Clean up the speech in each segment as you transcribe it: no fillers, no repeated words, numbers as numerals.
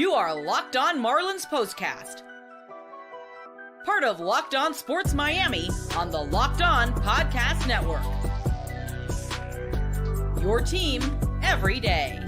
You are Locked On Marlins Postcast, part of Locked On Sports Miami on the Locked On Podcast Network. Your team every day.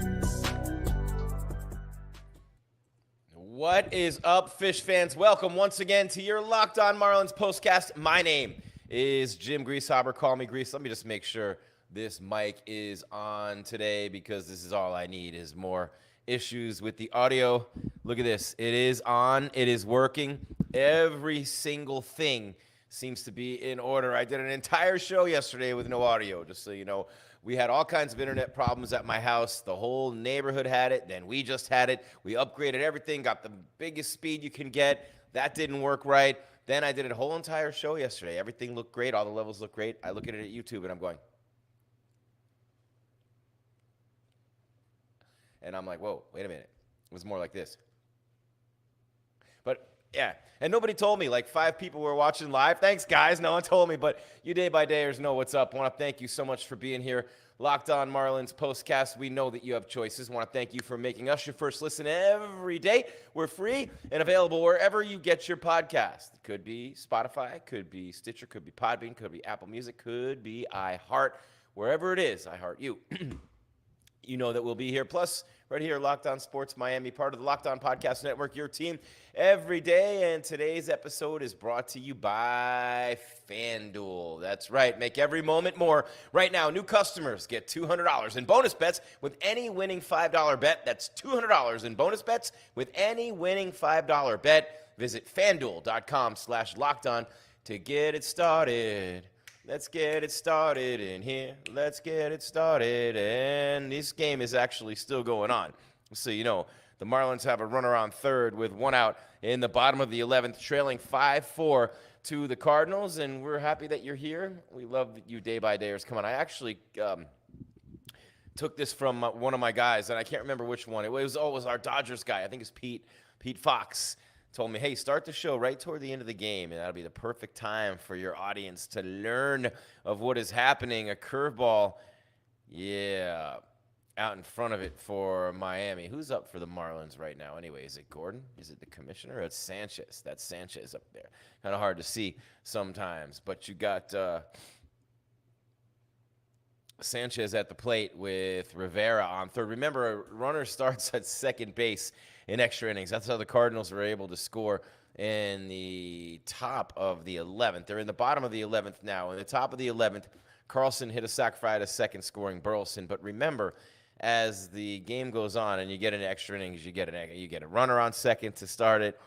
What is up, Fish fans? Welcome once again to your Locked On Marlins Postcast. My name is Jim Grieshaber. Call me Grease. Let me just make sure this mic is on today because this is all I need is more issues with the audio. Look at this. It is on. It is working. Every single thing seems to be in order. I did an entire show yesterday with no audio, just so you know. We had all kinds of internet problems at my house. The whole neighborhood had it. Then we just had it. We upgraded everything, got the biggest speed you can get. That didn't work right. Then I did a whole entire show yesterday. Everything looked great. All the levels look great. I look at it at YouTube and I'm going. And I'm like, whoa, wait a minute. It was more like this. But, yeah. And nobody told me. Like 5 people were watching live. Thanks, guys. No one told me. But you day-by-dayers know what's up. I want to thank you so much for being here. Locked On Marlins Postcast. We know that you have choices. I want to thank you for making us your first listen every day. We're free and available wherever you get your podcast. It could be Spotify, could be Stitcher, could be Podbean, could be Apple Music, could be iHeart. Wherever it is, I heart you. You know that we'll be here. Plus, right here, Locked On Sports Miami, part of the Locked On Podcast Network, your team every day. And today's episode is brought to you by FanDuel. That's right. Make every moment more. Right now, new customers get $200 in bonus bets with any winning $5 bet. That's $200 in bonus bets with any winning $5 bet. Visit FanDuel.com/LockedOn to get it started. Let's get it started in here. Let's get it started. And this game is actually still going on. So, you know, the Marlins have a runner on third with 1 out in the bottom of the 11th, trailing 5-4 to the Cardinals. And we're happy that you're here. We love you day-by-dayers. Come on, I actually took this from one of my guys, and I can't remember which one. It was our Dodgers guy. I think it's Pete Fox. Told me, hey, start the show right toward the end of the game, and that'll be the perfect time for your audience to learn of what is happening. A curveball, yeah, out in front of it for Miami. Who's up for the Marlins right now anyway? Is it Gordon? Is it the commissioner? It's Sanchez. That's Sanchez up there. Kind of hard to see sometimes, but you got Sanchez at the plate with Herrera on third. Remember, a runner starts at second base in extra innings. That's how the Cardinals were able to score in the top of the 11th. They're in the bottom of the 11th now. In the top of the 11th, Carlson hit a sac fly to second, scoring Burleson. But remember, as the game goes on and you get into extra innings, you get a runner on second to start it.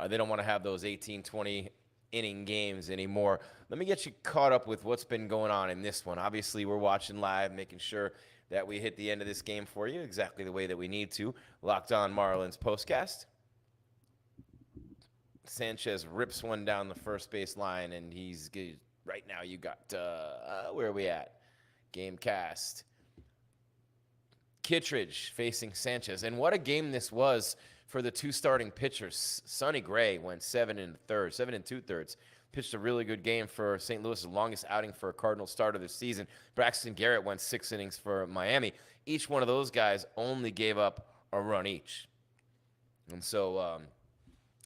They don't want to have those 18, 20 inning games anymore. Let me get you caught up with what's been going on in this one. Obviously, we're watching live, making sure that we hit the end of this game for you exactly the way that we need to. Locked On Marlins Postcast. Sanchez rips one down the first base line, and he's good. Right now you got, where are we at? Gamecast. Kittredge facing Sanchez. And what a game this was for the 2 starting pitchers. Sonny Gray went 7 2/3. Pitched a really good game for St. Louis, the longest outing for a Cardinal start of the season. Braxton Garrett went 6 innings for Miami. Each one of those guys only gave up a run each. And so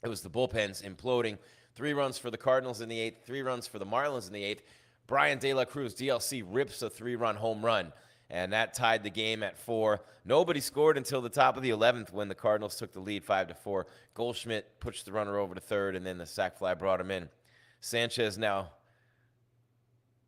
it was the bullpens imploding. 3 runs for the Cardinals in the 8th, 3 runs for the Marlins in the 8th. Bryan De La Cruz, DLC, rips a 3-run home run. And that tied the game at 4. Nobody scored until the top of the 11th when the Cardinals took the lead 5-4. Goldschmidt pushed the runner over to third, and then the sac fly brought him in. Sanchez now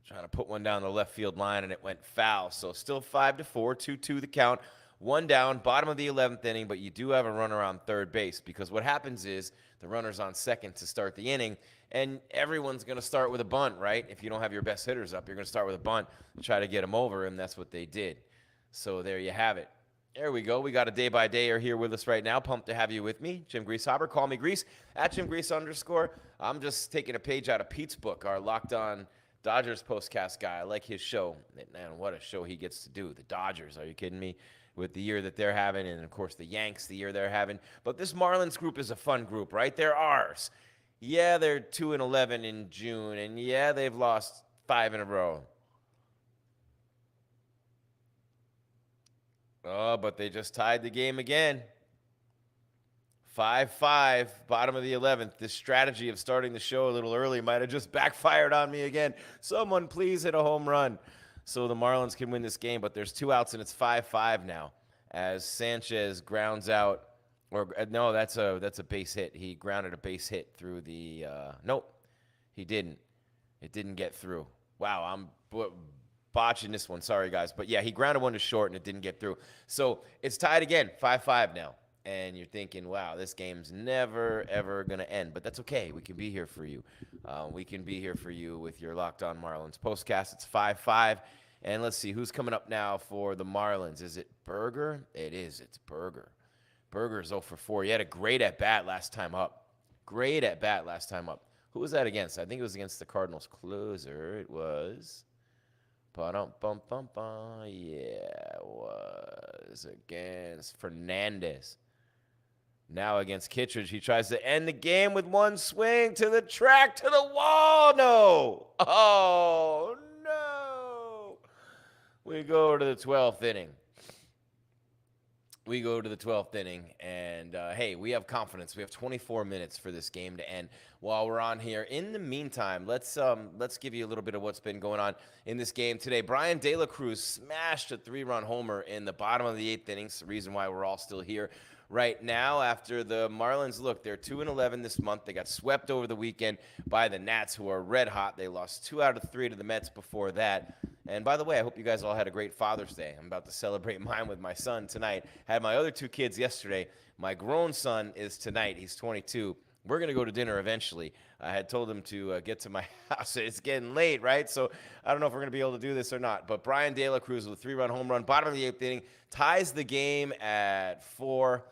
trying to put one down the left field line, and it went foul. So still 5-4, 2-2 the count. 1 down, bottom of the 11th inning, but you do have a runner on third base because what happens is the runner's on second to start the inning, and everyone's going to start with a bunt, right? If you don't have your best hitters up, you're going to start with a bunt and try to get them over, and that's what they did. So there you have it. There we go. We got a day-by-dayer here with us right now. Pumped to have you with me. Jim Grieshaber. Call me Grease, at @JimGrease_. I'm just taking a page out of Pete's book, our Locked On Dodgers postcast guy. I like his show. Man, what a show he gets to do. The Dodgers, are you kidding me? With the year that they're having, and, of course, the Yanks, the year they're having. But this Marlins group is a fun group, right? They're ours. Yeah, they're 2-11 in June, and, yeah, they've lost 5 in a row. Oh, but they just tied the game again. 5-5, bottom of the 11th. This strategy of starting the show a little early might have just backfired on me again. Someone please hit a home run so the Marlins can win this game. But there's 2 outs, and it's 5-5 now as Sanchez grounds out. Or no, that's a base hit. He grounded a base hit through the nope, he didn't. It didn't get through. Wow, I'm botching this one. Sorry, guys. But, yeah, he grounded one to short, and it didn't get through. So it's tied again, 5-5 now. And you're thinking, wow, this game's never, ever going to end. But that's okay. We can be here for you. We can be here for you with your Locked On Marlins postcast. It's 5-5. And let's see, who's coming up now for the Marlins? Is it Berger? It is. It's Berger. Berger's 0 for 4. He had a great at-bat last time up. Great at-bat last time up. Who was that against? I think it was against the Cardinals closer. It was. Yeah, it was against Fernandez. Now against Kittredge, he tries to end the game with one swing to the track, to the wall. No. Oh, no. We go to the 12th inning. And hey, we have confidence. We have 24 minutes for this game to end while we're on here. In the meantime, let's give you a little bit of what's been going on in this game today. Bryan De La Cruz smashed a 3-run homer in the bottom of the 8th inning. It's the reason why we're all still here right now after the Marlins. Look, they're 2-11 this month. They got swept over the weekend by the Nats, who are red hot. They lost 2 out of 3 to the Mets before that. And by the way, I hope you guys all had a great Father's Day. I'm about to celebrate mine with my son tonight. Had my other 2 kids yesterday. My grown son is tonight. He's 22. We're going to go to dinner eventually. I had told him to get to my house. It's getting late, right? So I don't know if we're going to be able to do this or not. But Bryan De La Cruz with a 3-run home run, bottom of the 8th inning, ties the game at 4.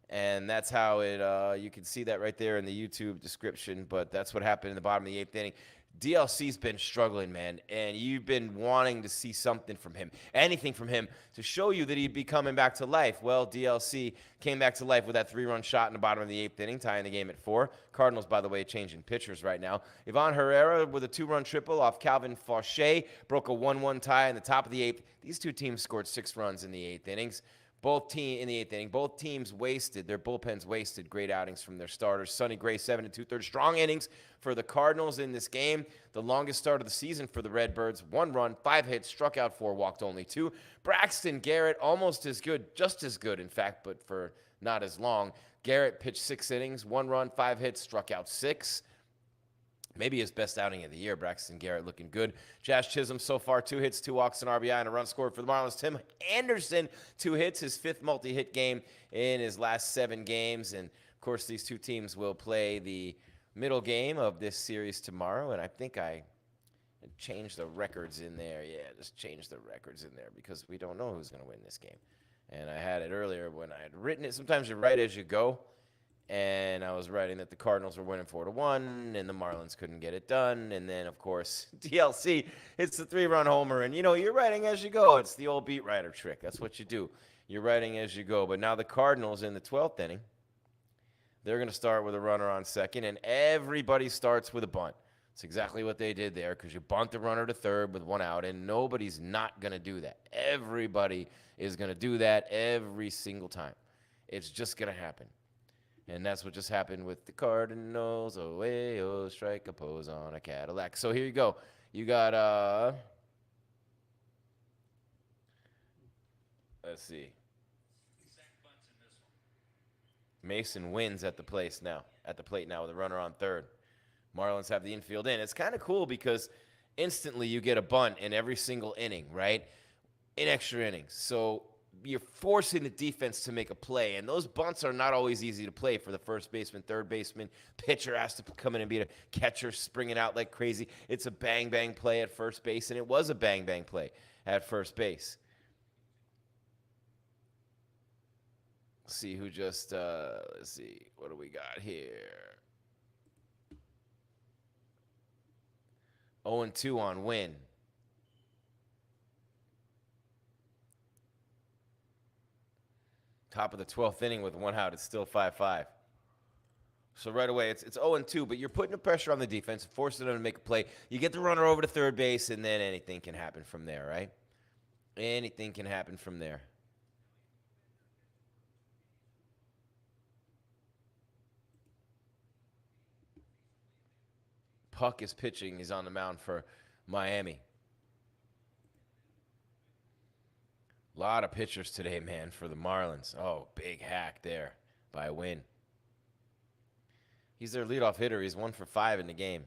And that's how it, you can see that right there in the YouTube description. But that's what happened in the bottom of the 8th inning. DLC's been struggling, man, and you've been wanting to see something from him, anything from him, to show you that he'd be coming back to life. Well, DLC came back to life with that 3-run shot in the bottom of the 8th inning, tying the game at 4. Cardinals, by the way, changing pitchers right now. Ivan Herrera with a 2-run triple off Calvin Faucher, broke a 1-1 tie in the top of the 8th. These 2 teams scored 6 runs in the 8th innings. Both teams wasted, their bullpens wasted great outings from their starters. Sonny Gray, 7 2/3 strong innings for the Cardinals in this game. The longest start of the season for the Redbirds. 1 run, 5 hits, struck out 4, walked only 2. Braxton Garrett, almost as good, just as good, in fact, but for not as long. Garrett pitched 6 innings, 1 run, 5 hits, struck out 6. Maybe his best outing of the year. Braxton Garrett looking good. Josh Chisholm so far 2 hits, 2 walks, an RBI, and a run scored for the Marlins. Tim Anderson 2 hits, his 5th multi-hit game in his last 7 games. And, of course, these 2 teams will play the middle game of this series tomorrow. And I think I changed the records in there. Yeah, just change the records in there because we don't know who's going to win this game. And I had it earlier when I had written it. Sometimes you write as you go. And I was writing that the Cardinals were winning 4-1, and the Marlins couldn't get it done. And then, of course, DLC hits the 3-run homer. And, you're writing as you go. It's the old beat writer trick. That's what you do. You're writing as you go. But now the Cardinals in the 12th inning, they're going to start with a runner on second, and everybody starts with a bunt. It's exactly what they did there because you bunt the runner to third with 1 out, and nobody's not going to do that. Everybody is going to do that every single time. It's just going to happen. And that's what just happened with the Cardinals. Oh, strike a pose on a Cadillac. So here you go. You got, let's see. Masyn Winn's at the plate now with a runner on third. Marlins have the infield in. It's kind of cool because instantly you get a bunt in every single inning, right? In extra innings. So you're forcing the defense to make a play, and those bunts are not always easy to play for the first baseman, third baseman. Pitcher has to come in and beat a catcher springing out like crazy. It's a bang-bang play at first base, and it was a bang-bang play at first base. Let's see who just, let's see, what do we got here? 0-2 on Winn. Top of the 12th inning with 1 out. It's still 5-5. So right away, it's 0-2, but you're putting the pressure on the defense, forcing them to make a play. You get the runner over to third base, and then anything can happen from there, right? Anything can happen from there. Puck is pitching. He's on the mound for Miami. A lot of pitchers today, man, for the Marlins. Oh, big hack there by Winn. He's their leadoff hitter. He's 1 for 5 in the game.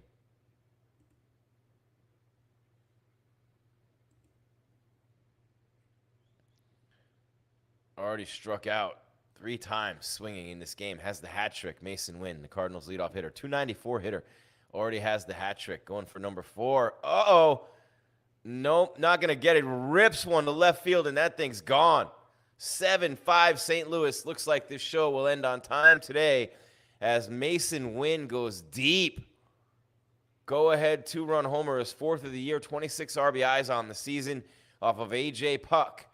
Already struck out 3 times swinging in this game. Has the hat trick. Masyn Winn, the Cardinals leadoff hitter. 294 hitter. Already has the hat trick. Going for number 4. Uh-oh. Nope, not going to get it. Rips one to left field, and that thing's gone. 7-5 St. Louis. Looks like this show will end on time today as Masyn Winn goes deep. Go-ahead 2-run homer, his 4th of the year, 26 RBIs on the season off of A.J. Puck.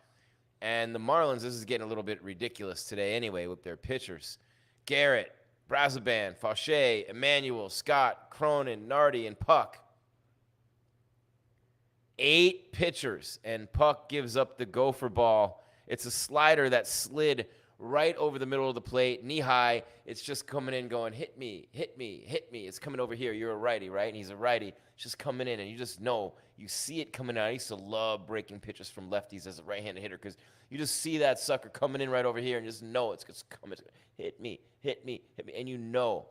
And the Marlins, this is getting a little bit ridiculous today anyway with their pitchers. Garrett, Brazoban, Faucher, Emmanuel, Scott, Cronin, Nardi, and Puck. 8 pitchers, and Puck gives up the gopher ball. It's a slider that slid right over the middle of the plate, knee high. It's just coming in going, hit me, hit me, hit me. It's coming over here. You're a righty, right? And he's a righty. It's just coming in, and you just know. You see it coming out. I used to love breaking pitches from lefties as a right-handed hitter because you just see that sucker coming in right over here and just know it's coming. Hit me, hit me, hit me. And you know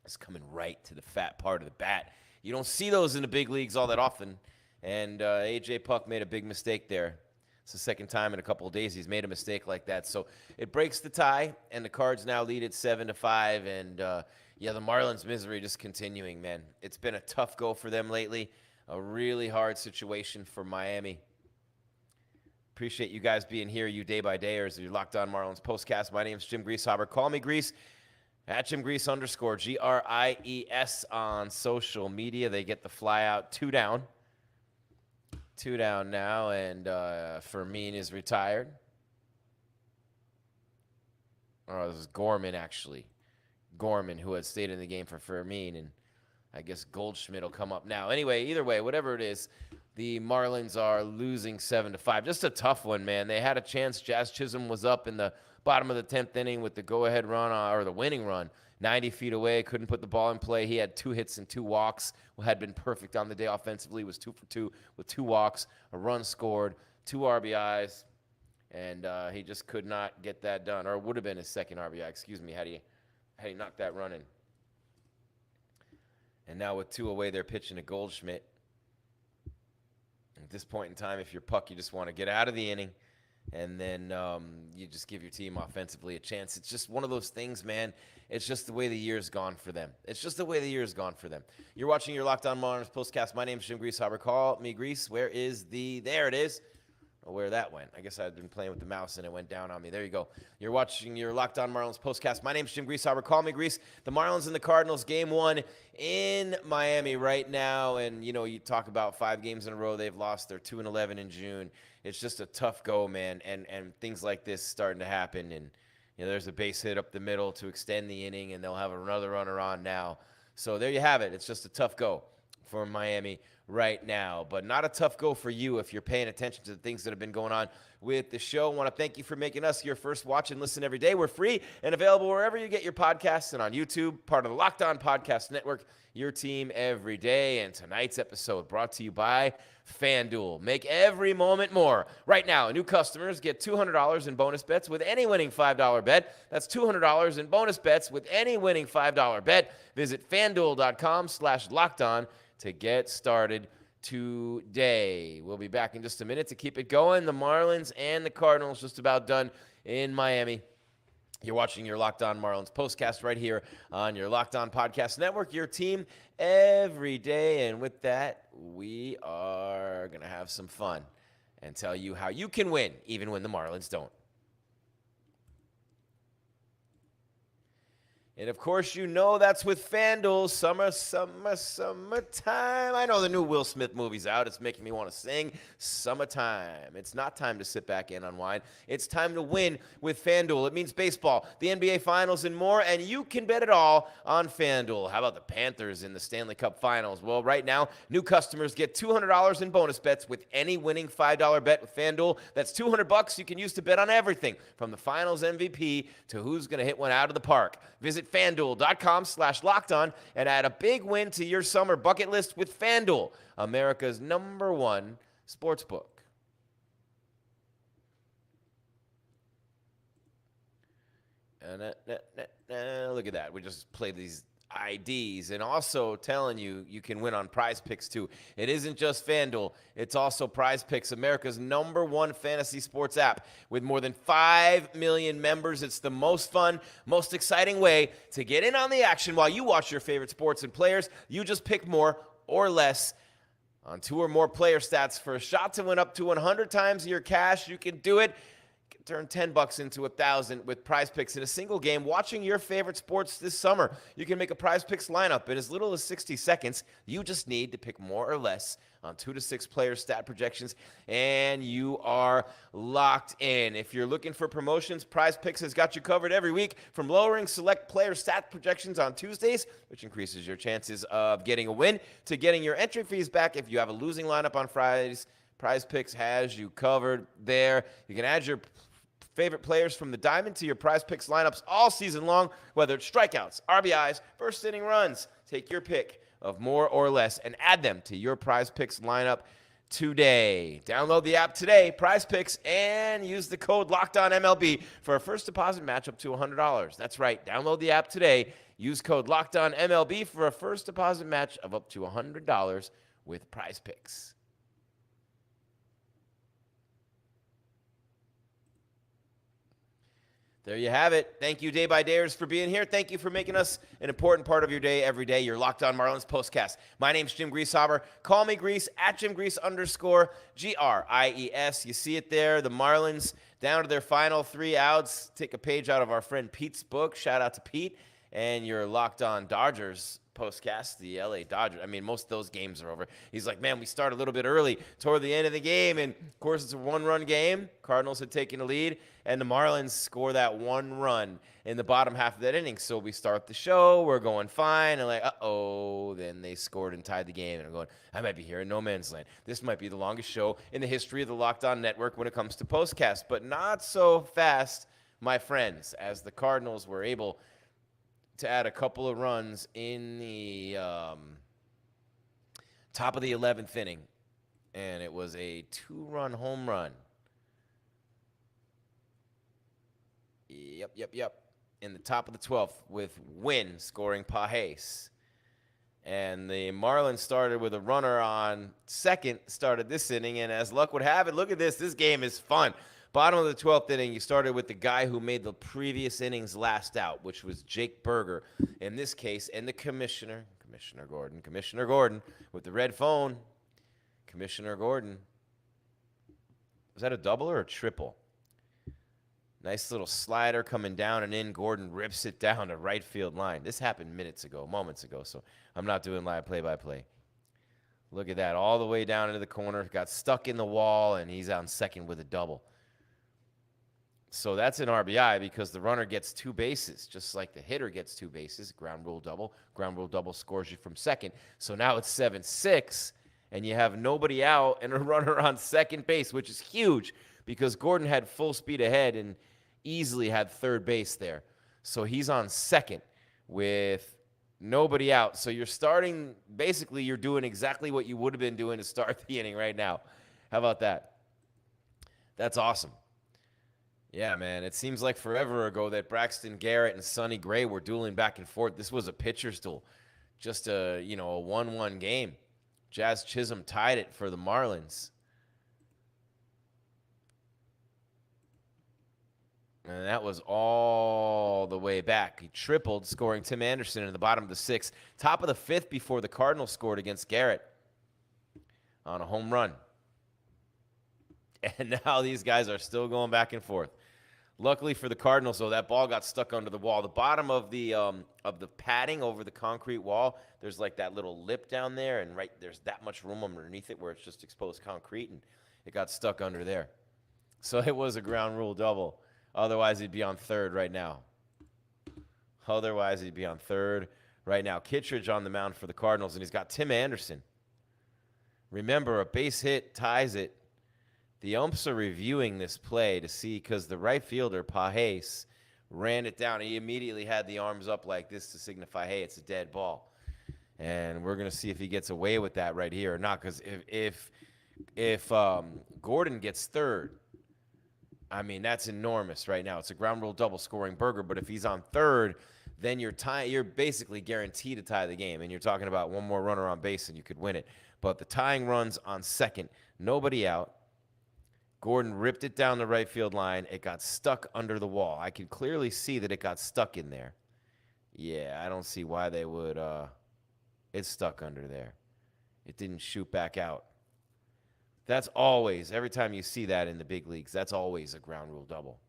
it's coming right to the fat part of the bat. You don't see those in the big leagues all that often. And A.J. Puck made a big mistake there. It's the second time in a couple of days he's made a mistake like that. So it breaks the tie, and the Cards now lead at 7-5. And, the Marlins' misery just continuing, man. It's been a tough go for them lately. A really hard situation for Miami. Appreciate you guys being here, you day-by-dayers. You're Locked On Marlins Postcast. My name's Jim Grieshaber. Call me Grease. At Jim Grease _ GRIES on social media. They get the fly out 2 down. 2 down now, and Fermin is retired. Oh, this is Gorman, actually. Gorman, who had stayed in the game for Fermin, and I guess Goldschmidt will come up now. Anyway, either way, whatever it is, the Marlins are losing 7-5. Just a tough one, man. They had a chance. Jazz Chisholm was up in the bottom of the 10th inning with the go-ahead run, or the winning run. 90 feet away, couldn't put the ball in play. He had 2 hits and 2 walks. Had been perfect on the day offensively. Was 2 for 2 with 2 walks, a run scored, 2 RBIs, and he just could not get that done. Or it would have been his second RBI, excuse me, had he knocked that run in. And now with 2 away, they're pitching to Goldschmidt. At this point in time, if you're Puck, you just want to get out of the inning. And then you just give your team offensively a chance. It's just one of those things, man. It's just the way the year's gone for them. You're watching your Locked On Marlins Postcast. My name's Jim Grieshaber. Call me Grease. Where is there it is. Oh, where that went. I guess I'd been playing with the mouse and it went down on me. There you go. You're watching your Locked On Marlins Postcast. My name's Jim Grieshaber. Call me Grease. The Marlins and the Cardinals, game 1 in Miami right now. And, you talk about 5 games in a row they've lost. They're 2-11 in June. It's just a tough go, man, and things like this starting to happen. And, there's a base hit up the middle to extend the inning, and they'll have another runner on now. So there you have it. It's just a tough go for Miami right now, but not a tough go for you if you're paying attention to the things that have been going on with the show. I want to thank you for making us your first watch and listen every day. We're free and available wherever you get your podcasts and on YouTube, part of the Locked On Podcast Network, your team every day. And tonight's episode brought to you by FanDuel. Make every moment more. Right now, new customers get $200 in bonus bets with any winning $5 bet. That's $200 in bonus bets with any winning $5 bet. Visit FanDuel.com/LockedOn to get started today. We'll be back in just a minute to keep it going. The Marlins and the Cardinals just about done in Miami. You're watching your Locked On Marlins Postcast right here on your Locked On Podcast Network, your team every day. And with that, we are going to have some fun and tell you how you can win even when the Marlins don't. And, of course, that's with FanDuel. Summertime. I know the new Will Smith movie's out. It's making me want to sing. Summertime. It's not time to sit back and unwind. It's time to win with FanDuel. It means baseball, the NBA Finals, and more, and you can bet it all on FanDuel. How about the Panthers in the Stanley Cup Finals? Well, right now, new customers get $200 in bonus bets with any winning $5 bet with FanDuel. That's $200 you can use to bet on everything, from the Finals MVP to who's going to hit one out of the park. Visit Visit FanDuel.com/lockedon and add a big win to your summer bucket list with FanDuel, America's #1 sportsbook. Look at that. We just played these IDs, and also telling you can win on Prize Picks too. It isn't just FanDuel, it's also Prize Picks, America's #1 fantasy sports app. With more than 5 million members, it's the most fun, most exciting way to get in on the action while you watch your favorite sports and players. You just pick more or less on 2 or more player stats for a shot to win up to 100 times your cash. You can do it. Turn $10 into $1,000 with Prize Picks in a single game watching your favorite sports this summer. You can make a Prize Picks lineup in as little as 60 seconds. You just need to pick more or less on 2 to 6 player stat projections, and you are locked in. If you're looking for promotions, Prize Picks has got you covered every week, from lowering select player stat projections on Tuesdays, which increases your chances of getting a win, to getting your entry fees back if you have a losing lineup on Fridays. Prize Picks has you covered there. You can add your favorite players from the diamond to your Prize Picks lineups all season long, whether it's strikeouts, RBIs, first inning runs. Take your pick of more or less and add them to your Prize Picks lineup today. Download the app today, Prize Picks, and use the code LOCKEDONMLB for a first deposit match up to $100. That's right. Download the app today. Use code LOCKEDONMLB for a first deposit match of up to $100 with Prize Picks. There you have it. Thank you, Day by Dayers, for being here. Thank you for making us an important part of your day every day. You're Locked On Marlins Postcast. My name's Jim Grieshaber. Call me Grease, at @JimGrease_GRIES. You see it there. The Marlins down to their final 3 outs. Take a page out of our friend Pete's book. Shout out to Pete. And you're Locked On Dodgers Postcast, the LA Dodgers. I mean, most of those games are over. He's like, man, we start a little bit early toward the end of the game. And, of course, it's a 1-run game. Cardinals had taken a lead. And the Marlins score that 1 run in the bottom half of that inning. So we start the show. We're going fine. And like, uh-oh. Then they scored and tied the game. And I'm going, I might be here in no man's land. This might be the longest show in the history of the Locked On Network when it comes to Postcast. But not so fast, my friends, as the Cardinals were able to add a couple of runs in the top of the 11th inning. And it was a 2-run home run. Yep. In the top of the 12th with Winn scoring Pajes. And the Marlins started with a runner on second, started this inning. And as luck would have it, look at this. This game is fun. Bottom of the 12th inning, you started with the guy who made the previous inning's last out, which was Jake Berger in this case, and the Commissioner Gordon, with the red phone. Commissioner Gordon. Was that a double or a triple? Nice little slider coming down and in. Gordon rips it down to right field line. This happened moments ago, so I'm not doing live play-by-play. Look at that, all the way down into the corner. Got stuck in the wall, and he's on second with a double. So that's an RBI because the runner gets 2 bases, just like the hitter gets 2 bases. Ground rule double. Ground rule double scores you from second. So now it's 7-6, and you have nobody out and a runner on second base, which is huge because Gordon had full speed ahead and easily had third base there. So he's on second with nobody out. So you're starting, basically you're doing exactly what you would have been doing to start the inning right now. How about that? That's awesome. Yeah, man, it seems like forever ago that Braxton Garrett and Sonny Gray were dueling back and forth. This was a pitcher's duel. Just a 1-1 game. Jazz Chisholm tied it for the Marlins. And that was all the way back. He tripled, scoring Tim Anderson in the bottom of the 6th. Top of the 5th before the Cardinals scored against Garrett on a home run. And now these guys are still going back and forth. Luckily for the Cardinals, though, that ball got stuck under the wall. The bottom of the padding over the concrete wall, there's like that little lip down there, and there's that much room underneath it where it's just exposed concrete, and it got stuck under there. So it was a ground rule double. Otherwise, he'd be on third right now. Kittredge on the mound for the Cardinals, and he's got Tim Anderson. Remember, a base hit ties it. The umps are reviewing this play to see, because the right fielder, Pajes, ran it down. He immediately had the arms up like this to signify, hey, it's a dead ball. And we're going to see if he gets away with that right here or not, because if Gordon gets third, I mean, that's enormous right now. It's a ground rule double scoring burger, but if he's on third, then you're basically guaranteed to tie the game, and you're talking about one more runner on base and you could win it. But the tying runs on second, nobody out. Gordon ripped it down the right field line. It got stuck under the wall. I could clearly see that it got stuck in there. Yeah, I don't see why they would. It's stuck under there. It didn't shoot back out. That's always, every time you see that in the big leagues, that's always a ground rule double.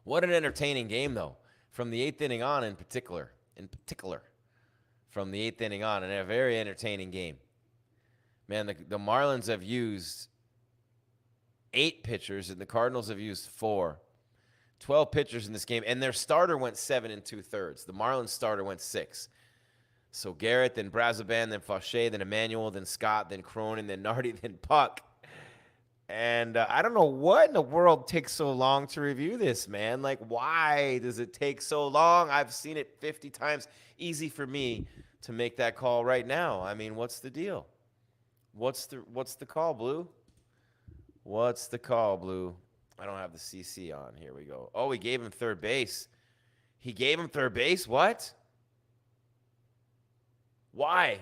What an entertaining game, though, from the 8th inning on in particular, from the 8th inning on, and a very entertaining game. Man, the Marlins have used 8 pitchers, and the Cardinals have used 4. 12 pitchers in this game, and their starter went 7 2/3. The Marlins starter went 6. So Garrett, then Brazoban, then Faucher, then Emmanuel, then Scott, then Cronin, then Nardi, then Puck. And I don't know what in the world takes so long to review this, man. Like, why does it take so long? I've seen it 50 times. Easy for me to make that call right now. I mean, what's the deal? What's the call, Blue? What's the call, Blue? I don't have the CC on. Here we go. Oh, he gave him third base. He gave him third base? What? Why?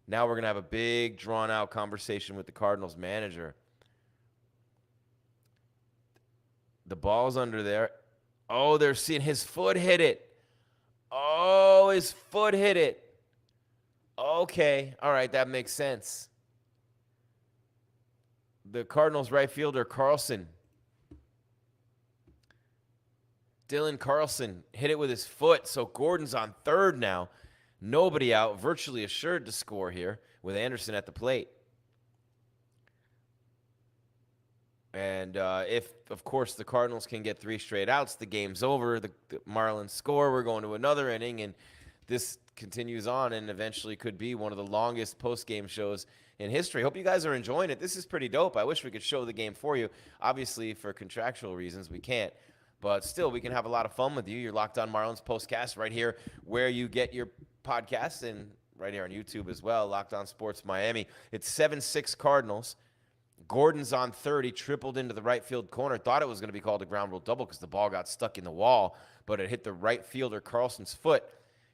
Now we're going to have a big, drawn-out conversation with the Cardinals manager. The ball's under there. Oh, they're seeing his foot hit it. Oh, his foot hit it. Okay. All right, that makes sense. The Cardinals right fielder, Carlson. Dylan Carlson hit it with his foot, so Gordon's on third now. Nobody out, virtually assured to score here with Anderson at the plate. And if, of course, the Cardinals can get 3 straight outs, the game's over. The Marlins score. We're going to another inning, and this continues on and eventually could be one of the longest post-game shows in history. Hope you guys are enjoying it. This is pretty dope. I wish we could show the game for you. Obviously, for contractual reasons, we can't. But still, we can have a lot of fun with you. You're Locked On Marlins Postcast right here where you get your podcasts, and right here on YouTube as well, Locked On Sports Miami. It's 7-6 Cardinals. Gordon's on third. He tripled into the right field corner. Thought it was going to be called a ground rule double because the ball got stuck in the wall, but it hit the right fielder Carlson's foot,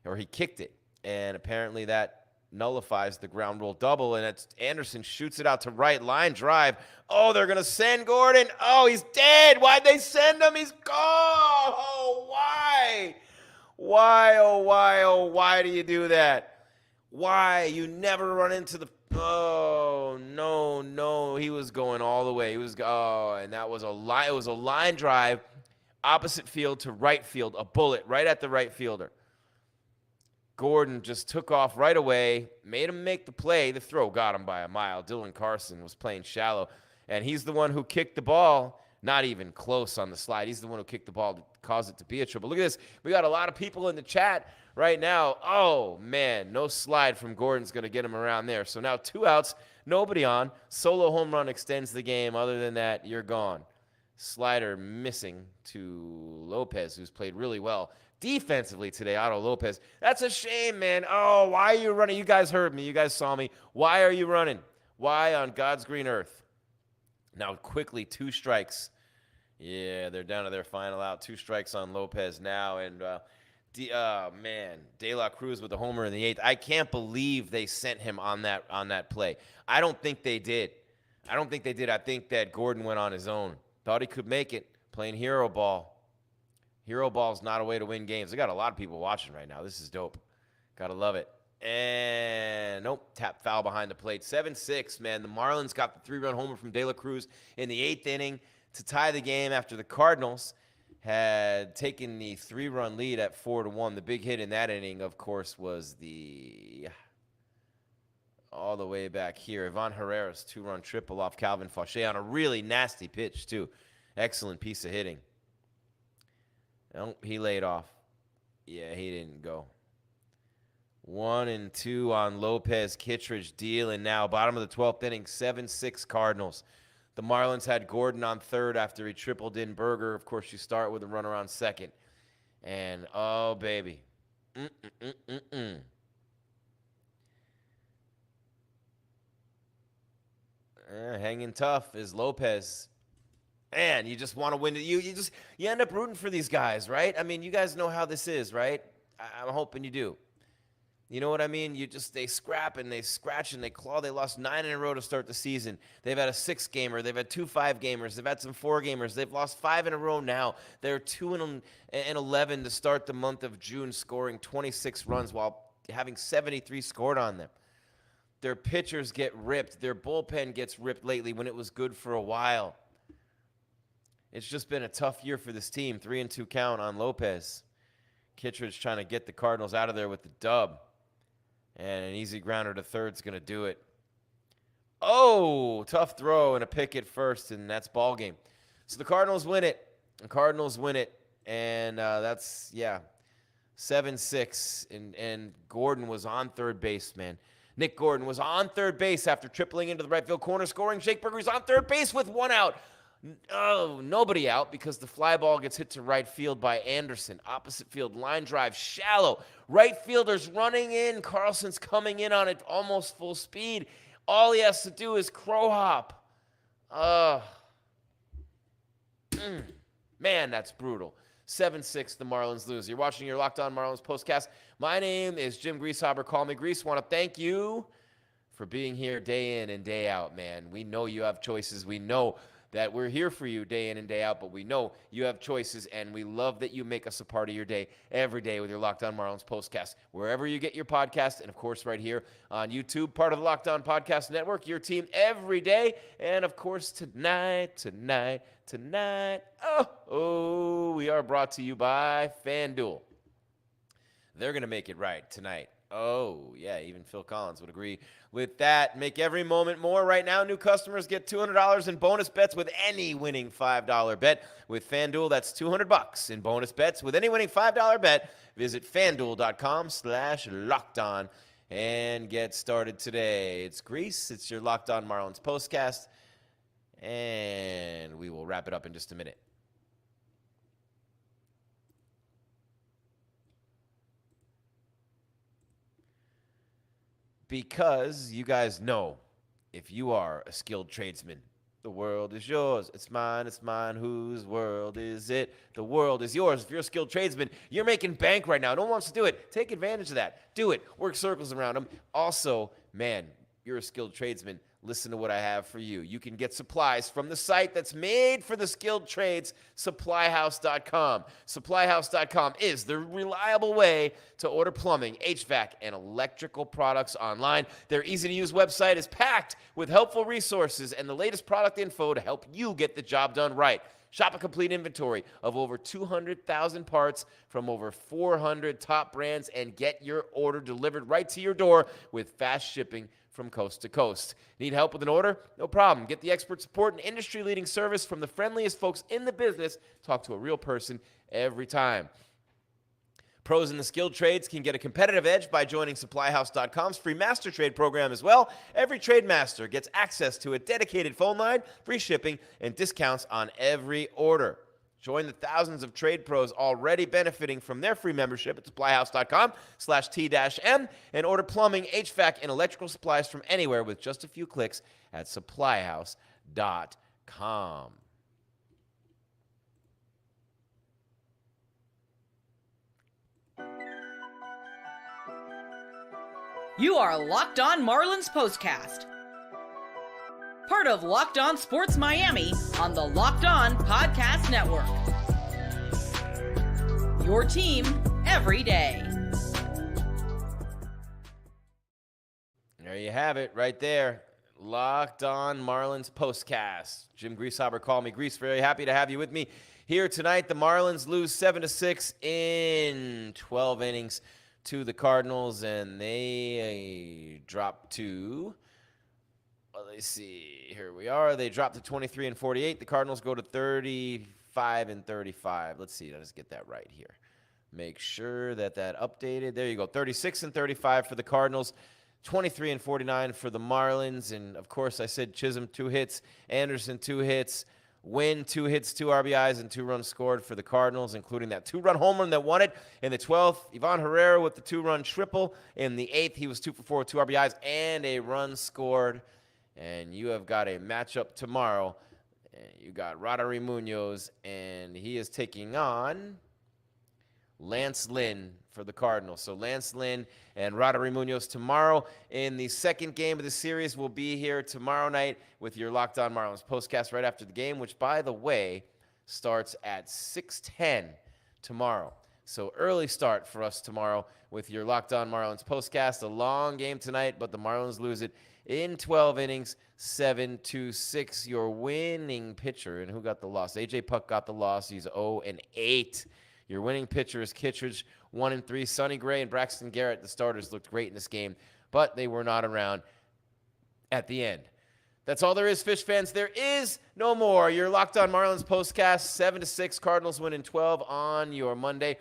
or he kicked it. And apparently that nullifies the ground rule double, and it's Anderson shoots it out to right, line drive. Oh, they're going to send Gordon. Oh, he's dead. Why'd they send him? He's gone. Oh, why? Why, oh, why do you do that? Why? You never run into the... Oh, no. He was going all the way. And that was it was a line drive, opposite field to right field, a bullet right at the right fielder. Gordon just took off right away, made him make the play. The throw got him by a mile. Dylan Carlson was playing shallow, and he's the one who kicked the ball, not even close on the slide. He's the one who kicked the ball to cause it to be a triple. Look at this. We got a lot of people in the chat right now. Oh, man, no slide from Gordon's going to get him around there. So now 2 outs, nobody on. Solo home run extends the game. Other than that, you're gone. Slider missing to Lopez, who's played really well defensively today. Otto Lopez. That's a shame, man. Oh, why are you running? You guys heard me. You guys saw me. Why are you running? Why on God's green earth? Now quickly, 2 strikes. Yeah, they're down to their final out. 2 strikes on Lopez now. And, De La Cruz with the homer in the 8th. I can't believe they sent him on that play. I don't think they did. I think that Gordon went on his own. Thought he could make it, playing hero ball. Hero ball is not a way to win games. I got a lot of people watching right now. This is dope. Gotta love it. And nope, tap foul behind the plate. 7-6, man. The Marlins got the 3-run homer from De La Cruz in the 8th inning to tie the game after the Cardinals had taken the 3-run lead at 4-1. The big hit in that inning, of course, was all the way back here. Ivan Herrera's 2-run triple off Calvin Faucher on a really nasty pitch, too. Excellent piece of hitting. Oh, he laid off. Yeah, he didn't go. 1-2 on Lopez Kittredge deal, and now bottom of the 12th inning, 7-6 Cardinals. The Marlins had Gordon on third after he tripled in Berger. Of course, you start with a runner on second. And, oh, baby. Hanging tough is Lopez. Man, you just want to win. You end up rooting for these guys, right? I mean, you guys know how this is, right? I'm hoping you do. You know what I mean? They scrap and they scratch and they claw. They lost 9 in a row to start the season. They've had a 6-gamer. They've had 2 5-gamers. They've had some 4-gamers. They've lost 5 in a row now. They're 2-11 to start the month of June, scoring 26 runs while having 73 scored on them. Their pitchers get ripped. Their bullpen gets ripped lately when it was good for a while. It's just been a tough year for this team. 3-2 count on Lopez. Kittredge trying to get the Cardinals out of there with the dub. And an easy grounder to third is going to do it. Oh, tough throw and a pick at first, and that's ball game. So the Cardinals win it. And that's, 7-6. And Gordon was on third base, man. Nick Gordon was on third base after tripling into the right field corner, scoring. Jake Berger's on third base with 1 out. Oh, nobody out because the fly ball gets hit to right field by Anderson. Opposite field, line drive, shallow. Right fielder's running in. Carlson's coming in on it almost full speed. All he has to do is crow hop. Man, that's brutal. 7-6, the Marlins lose. You're watching your Locked On Marlins postcast. My name is Jim Grieshaber. Call me Grease. Want to thank you for being here day in and day out, man. We know you have choices. We know that we're here for you day in and day out, but we know you have choices, and we love that you make us a part of your day every day with your Locked On Marlins postcast. Wherever you get your podcast, and of course right here on YouTube, part of the Locked On Podcast Network, your team every day. And of course tonight, we are brought to you by FanDuel. They're going to make it right tonight. Oh, yeah, even Phil Collins would agree with that. Make every moment more. Right now, new customers get $200 in bonus bets with any winning $5 bet. With FanDuel, that's $200 in bonus bets with any winning $5 bet. Visit FanDuel.com/lockedon and get started today. It's Grease. It's your Locked On Marlins postcast, and we will wrap it up in just a minute. Because you guys know, if you are a skilled tradesman, the world is yours. It's mine, whose world is it? The world is yours. If you're a skilled tradesman, you're making bank right now. No one wants to do it. Take advantage of that. Do it. Work circles around them. Also, man, you're a skilled tradesman. Listen to what I have for you. You can get supplies from the site that's made for the skilled trades, SupplyHouse.com. SupplyHouse.com is the reliable way to order plumbing, HVAC, and electrical products online. Their easy-to-use website is packed with helpful resources and the latest product info to help you get the job done right. Shop a complete inventory of over 200,000 parts from over 400 top brands and get your order delivered right to your door with fast shipping from coast to coast. Need help with an order? No problem. Get the expert support and industry-leading service from the friendliest folks in the business. Talk to a real person every time. Pros in the skilled trades can get a competitive edge by joining SupplyHouse.com's free master trade program as well. Every trade master gets access to a dedicated phone line, free shipping, and discounts on every order. Join the thousands of trade pros already benefiting from their free membership at SupplyHouse.com/T-M and order plumbing, HVAC, and electrical supplies from anywhere with just a few clicks at SupplyHouse.com. You are Locked On Marlins postcast. Part of Locked On Sports Miami on the Locked On Podcast Network. Your team every day. There you have it right there. Locked On Marlins postcast. Jim Grieshaber, call me Grease. Very happy to have you with me here tonight. The Marlins lose 7-6 in 12 innings to the Cardinals, and they drop to... let's see. Here we are. They dropped to 23-48. The Cardinals go to 35-35. Let's see. Let's get that right here. Make sure that updated. There you go. 36-35 for the Cardinals. 23 and 49 for the Marlins. And, of course, I said Chisholm 2 hits, Anderson 2 hits, Winn 2 hits, 2 RBIs, and 2 runs scored for the Cardinals, including that 2-run home run that won it. In the 12th, Ivan Herrera with the 2-run triple. In the 8th, he was 2 for 4 with 2 RBIs and a run scored. And you have got a matchup tomorrow. You got Roddery Munoz, and he is taking on Lance Lynn for the Cardinals. So Lance Lynn and Roddery Munoz tomorrow in the second game of the series. Will be here tomorrow night with your Locked On Marlins postcast right after the game, which, by the way, starts at 6:10 tomorrow. So early start for us tomorrow with your Locked On Marlins postcast. A long game tonight, but the Marlins lose it in 12 innings, 7-6. Your winning pitcher, and who got the loss? A.J. Puck got the loss. He's 0-8. Your winning pitcher is Kittredge, 1-3. Sonny Gray and Braxton Garrett, the starters, looked great in this game, but they were not around at the end. That's all there is, Fish fans. There is no more. Your Locked On Marlins postcast, 7-6. Cardinals win in 12 on your Monday.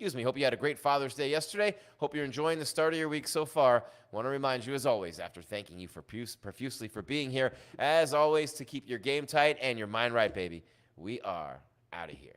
Hope you had a great Father's Day yesterday. Hope you're enjoying the start of your week so far. Want to remind you, as always, after thanking you profusely for being here, as always, to keep your game tight and your mind right, baby. We are out of here.